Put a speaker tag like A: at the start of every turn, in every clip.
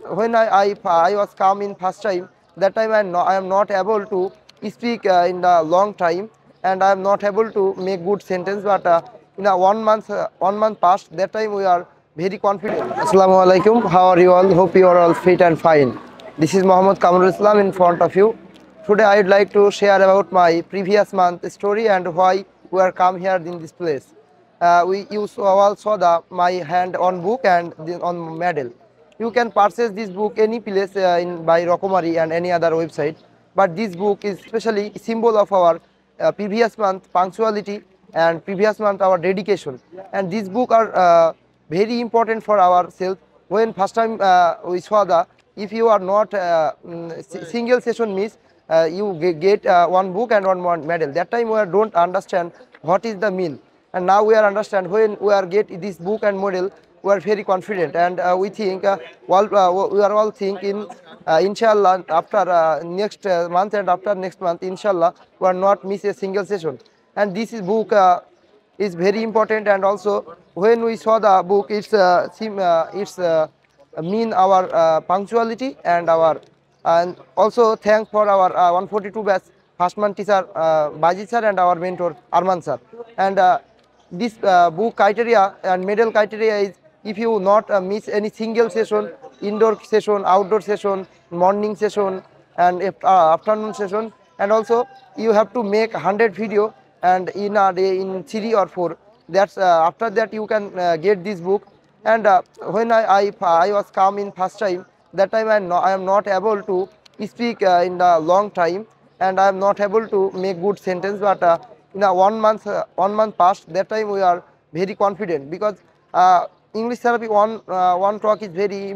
A: when I was come in first time, that time I am not able to speak in the long time, and I am not able to make good sentence. But in a 1 month past, that time we are very confident. Assalamu alaikum. How are you all? Hope you are all fit and fine. This is Muhammad Kamrul Islam in front of you. Today I would like to share about my previous month story and why we are come here in this place. All saw the my hand on book and on medal. You can purchase this book any place in by Rokomari and any other website. But this book is especially symbol of our previous month punctuality and previous month our dedication. And this book are very important for ourselves. When first time we saw the, if you are not single session miss, you get one book and one medal. That time we don't understand what is the mean, and now we are understand when we are get this book and model, we are very confident, and we think we are all think in inshallah after next month and after next month inshallah we are not miss a single session. And this is book is very important. And also when we saw the book, it's mean our punctuality and our, and also thank for our 142 batch first month teacher Bajit sir and our mentor Arman sir. And this book criteria and medal criteria is, if you not miss any single session, indoor session, outdoor session, morning session, and afternoon session, and also you have to make 100 video and in a day in 3 or 4. That's after that you can get this book. And when I was come in first time, that time I am not able to speak in the long time, and I am not able to make good sentence. But in a 1 month past, that time we are very confident, because English therapy one talk is very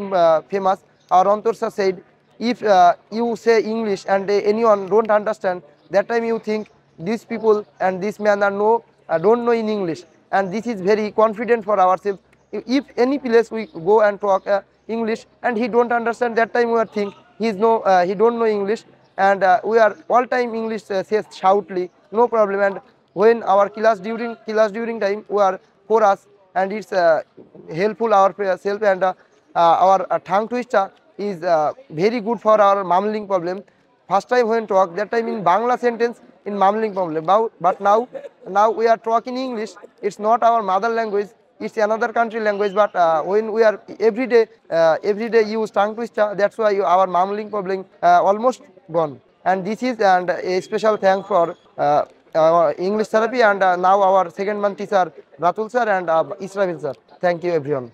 A: famous. Our Antor sir said, if you say English and anyone don't understand, that time you think these people and this man are don't know in English. And this is very confident for ourselves. If any place we go and talk English and he don't understand, that time we are think he don't know English. And we are all time English says shoutly, no problem. And when our class during time, we are for us, and it's helpful ourselves. And our tongue twister is very good for our mumbling problem. First time when talk, that time in Bangla sentence in mumbling problem. But now we are talking English. It's not our mother language. It's another country language. But when we are every day use tongue twister, that's why our mumbling problem almost gone. And this is, and a special thanks for our English therapy, and now our second month teacher Ratul sir and Israfil sir. Thank you everyone.